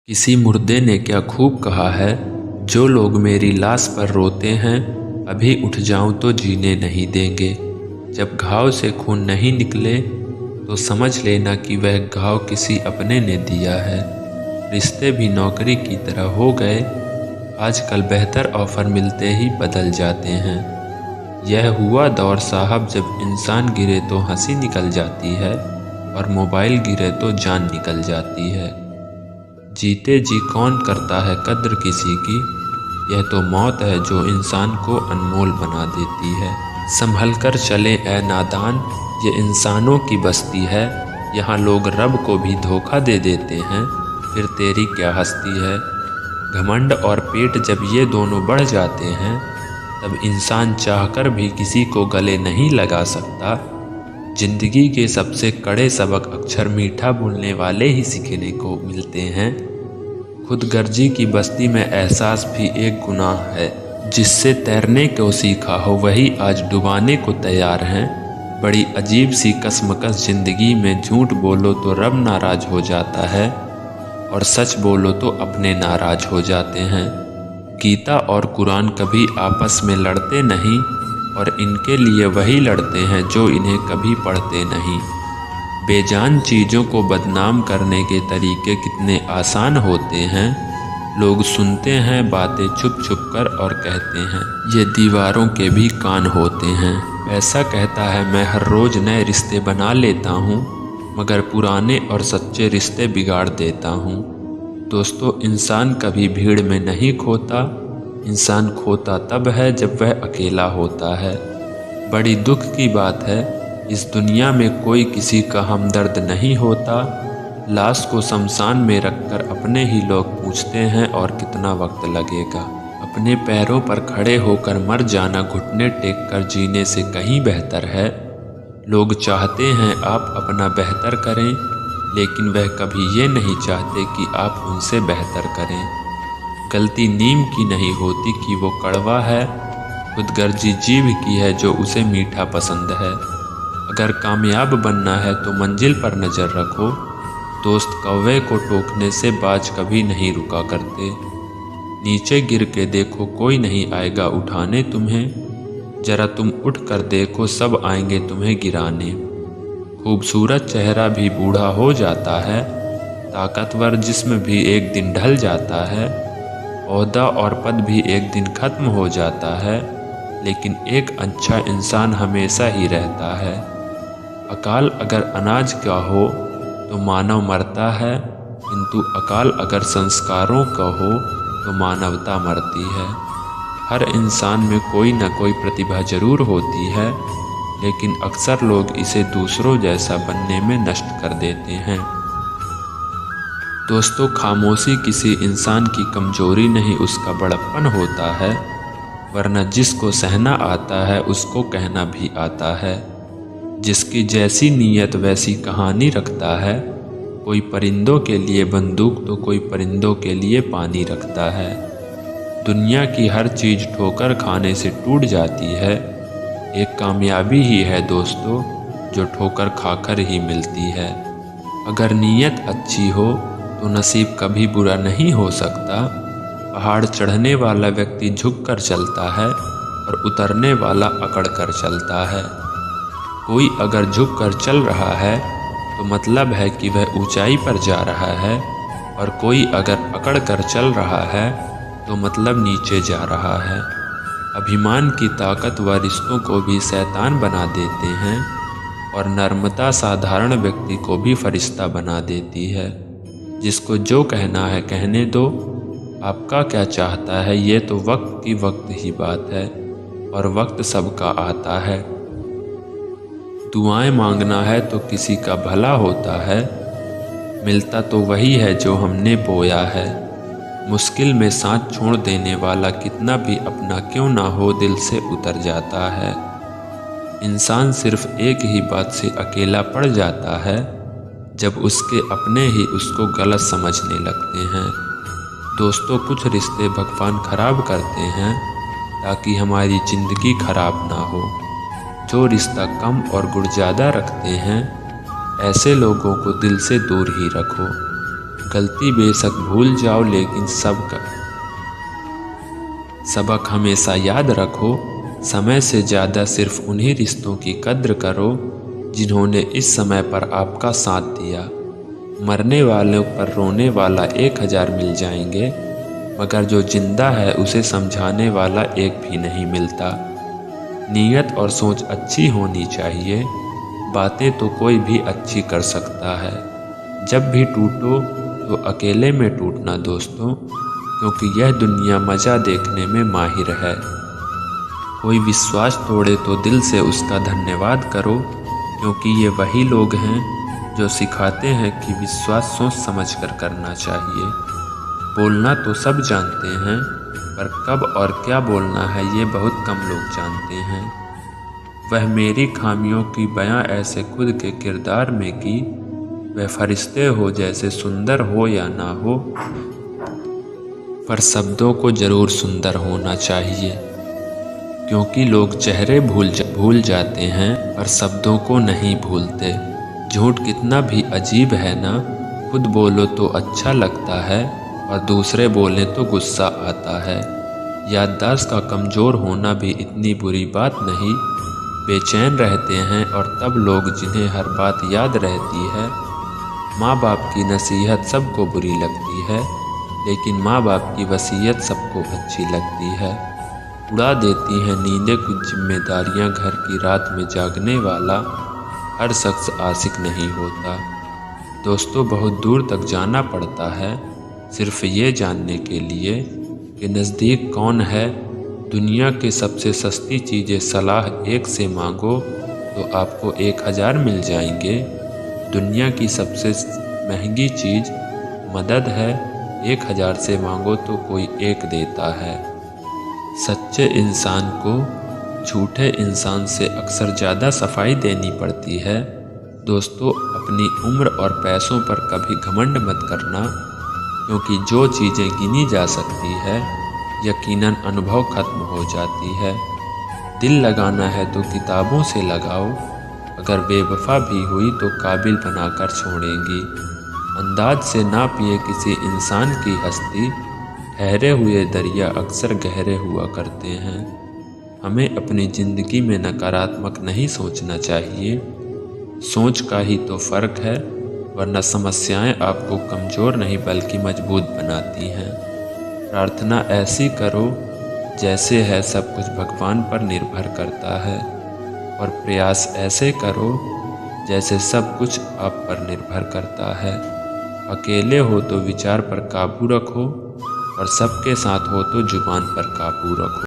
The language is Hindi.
किसी मुर्दे ने क्या खूब कहा है, जो लोग मेरी लाश पर रोते हैं, अभी उठ जाऊं तो जीने नहीं देंगे। जब घाव से खून नहीं निकले तो समझ लेना कि वह घाव किसी अपने ने दिया है। रिश्ते भी नौकरी की तरह हो गए, आजकल बेहतर ऑफर मिलते ही बदल जाते हैं। यह हुआ दौर साहब जब इंसान गिरे तो हंसी निकल जाती है और मोबाइल गिरे तो जान निकल जाती है। जीते जी कौन करता है कद्र किसी की, यह तो मौत है जो इंसान को अनमोल बना देती है। संभल कर चले ए नादान, ये इंसानों की बस्ती है, यहाँ लोग रब को भी धोखा दे देते हैं, फिर तेरी क्या हस्ती है। घमंड और पेट जब ये दोनों बढ़ जाते हैं, तब इंसान चाहकर भी किसी को गले नहीं लगा सकता। जिंदगी के सबसे कड़े सबक अक्सर मीठा बोलने वाले ही सीखने को मिलते हैं। खुदगर्जी की बस्ती में एहसास भी एक गुनाह है, जिससे तैरने को सीखा हो वही आज डुबाने को तैयार हैं। बड़ी अजीब सी कसमकस जिंदगी में, झूठ बोलो तो रब नाराज हो जाता है और सच बोलो तो अपने नाराज हो जाते हैं। गीता और कुरान कभी आपस में लड़ते नहीं, और इनके लिए वही लड़ते हैं जो इन्हें कभी पढ़ते नहीं। बेजान चीज़ों को बदनाम करने के तरीके कितने आसान होते हैं। लोग सुनते हैं बातें छुप छुप कर और कहते हैं ये दीवारों के भी कान होते हैं। ऐसा कहता है मैं हर रोज़ नए रिश्ते बना लेता हूँ, मगर पुराने और सच्चे रिश्ते बिगाड़ देता हूँ। दोस्तों, इंसान कभी भीड़ में नहीं खोता, इंसान खोता तब है जब वह अकेला होता है। बड़ी दुख की बात है, इस दुनिया में कोई किसी का हमदर्द नहीं होता। लाश को शमशान में रखकर अपने ही लोग पूछते हैं और कितना वक्त लगेगा। अपने पैरों पर खड़े होकर मर जाना घुटने टेक कर जीने से कहीं बेहतर है। लोग चाहते हैं आप अपना बेहतर करें, लेकिन वह कभी ये नहीं चाहते कि आप उनसे बेहतर करें। गलती नीम की नहीं होती कि वो कड़वा है, खुदगर्जी जीभ की है जो उसे मीठा पसंद है। अगर कामयाब बनना है तो मंजिल पर नज़र रखो, दोस्त कौवे को टोकने से बाज कभी नहीं रुका करते। नीचे गिर के देखो कोई नहीं आएगा उठाने तुम्हें, जरा तुम उठ कर देखो सब आएंगे तुम्हें गिराने। खूबसूरत चेहरा भी बूढ़ा हो जाता है, ताकतवर जिस्म भी एक दिन ढल जाता है, ओहदा और पद भी एक दिन खत्म हो जाता है, लेकिन एक अच्छा इंसान हमेशा ही रहता है। अकाल अगर अनाज का हो तो मानव मरता है, किंतु अकाल अगर संस्कारों का हो तो मानवता मरती है। हर इंसान में कोई न कोई प्रतिभा जरूर होती है, लेकिन अक्सर लोग इसे दूसरों जैसा बनने में नष्ट कर देते हैं। दोस्तों, खामोशी किसी इंसान की कमजोरी नहीं, उसका बड़प्पन होता है, वरना जिसको सहना आता है उसको कहना भी आता है। जिसकी जैसी नीयत वैसी कहानी रखता है। कोई परिंदों के लिए बंदूक तो कोई परिंदों के लिए पानी रखता है। दुनिया की हर चीज़ ठोकर खाने से टूट जाती है, एक कामयाबी ही है दोस्तों जो ठोकर खाकर ही मिलती है। अगर नीयत अच्छी हो तो नसीब कभी बुरा नहीं हो सकता। पहाड़ चढ़ने वाला व्यक्ति झुक कर चलता है और उतरने वाला अकड़ कर चलता है। कोई अगर झुक कर चल रहा है तो मतलब है कि वह ऊंचाई पर जा रहा है, और कोई अगर अकड़ कर चल रहा है तो मतलब नीचे जा रहा है। अभिमान की ताकत व रिश्तों को भी शैतान बना देते हैं, और नर्मता साधारण व्यक्ति को भी फरिश्ता बना देती है। जिसको जो कहना है कहने दो, आपका क्या चाहता है ये तो वक्त की वक्त ही बात है, और वक्त सबका आता है। दुआएं मांगना है तो किसी का भला होता है, मिलता तो वही है जो हमने बोया है। मुश्किल में साथ छोड़ देने वाला कितना भी अपना क्यों ना हो दिल से उतर जाता है। इंसान सिर्फ एक ही बात से अकेला पड़ जाता है, जब उसके अपने ही उसको गलत समझने लगते हैं। दोस्तों, कुछ रिश्ते भगवान खराब करते हैं ताकि हमारी ज़िंदगी खराब ना हो। जो रिश्ता कम और गुण ज़्यादा रखते हैं, ऐसे लोगों को दिल से दूर ही रखो। गलती बेशक भूल जाओ, लेकिन सबक हमेशा याद रखो। समय से ज़्यादा सिर्फ उन्हीं रिश्तों की कद्र करो जिन्होंने इस समय पर आपका साथ दिया। मरने वालों पर रोने वाला 1000 मिल जाएंगे, मगर जो जिंदा है उसे समझाने वाला एक भी नहीं मिलता। नीयत और सोच अच्छी होनी चाहिए, बातें तो कोई भी अच्छी कर सकता है। जब भी टूटो तो अकेले में टूटना दोस्तों, क्योंकि यह दुनिया मज़ा देखने में माहिर है। कोई विश्वास तोड़े तो दिल से उसका धन्यवाद करो, क्योंकि ये वही लोग हैं जो सिखाते हैं कि विश्वास सोच समझ कर करना चाहिए। बोलना तो सब जानते हैं, पर कब और क्या बोलना है ये बहुत कम लोग जानते हैं। वह मेरी खामियों की बयां ऐसे खुद के किरदार में की, वह फरिश्ते हो जैसे सुंदर हो या ना हो, पर शब्दों को ज़रूर सुंदर होना चाहिए। क्योंकि लोग चेहरे भूल जाते हैं, पर शब्दों को नहीं भूलते। झूठ कितना भी अजीब है ना, खुद बोलो तो अच्छा लगता है और दूसरे बोले तो गुस्सा आता है। याददाश्त का कमज़ोर होना भी इतनी बुरी बात नहीं। बेचैन रहते हैं और तब लोग जिन्हें हर बात याद रहती है। माँ बाप की नसीहत सबको बुरी लगती है, लेकिन माँ बाप की वसीयत सबको अच्छी लगती है। उड़ा देती हैं नींदें कुछ जिम्मेदारियाँ, घर की रात में जागने वाला हर शख्स आशिक नहीं होता। दोस्तों, बहुत दूर तक जाना पड़ता है सिर्फ ये जानने के लिए कि नज़दीक कौन है। दुनिया के सबसे सस्ती चीज़ें सलाह एक से मांगो तो आपको 1000 मिल जाएंगे। दुनिया की सबसे महंगी चीज़ मदद है, 1000 से मांगो तो कोई एक देता है। सच्चे इंसान को झूठे इंसान से अक्सर ज़्यादा सफाई देनी पड़ती है। दोस्तों, अपनी उम्र और पैसों पर कभी घमंड मत करना, क्योंकि जो चीज़ें गिनी जा सकती है यकीनन अनुभव खत्म हो जाती है। दिल लगाना है तो किताबों से लगाओ, अगर बेवफा भी हुई तो काबिल बनाकर छोड़ेंगी। अंदाज से ना पिए किसी इंसान की हस्ती, ठहरे हुए दरिया अक्सर गहरे हुआ करते हैं। हमें अपनी ज़िंदगी में नकारात्मक नहीं सोचना चाहिए। सोच का ही तो फ़र्क है, वरना समस्याएं आपको कमज़ोर नहीं बल्कि मजबूत बनाती हैं। प्रार्थना ऐसी करो जैसे है सब कुछ भगवान पर निर्भर करता है, और प्रयास ऐसे करो जैसे सब कुछ आप पर निर्भर करता है। अकेले हो तो विचार पर काबू रखो, और सबके साथ हो तो जुबान पर काबू रखो।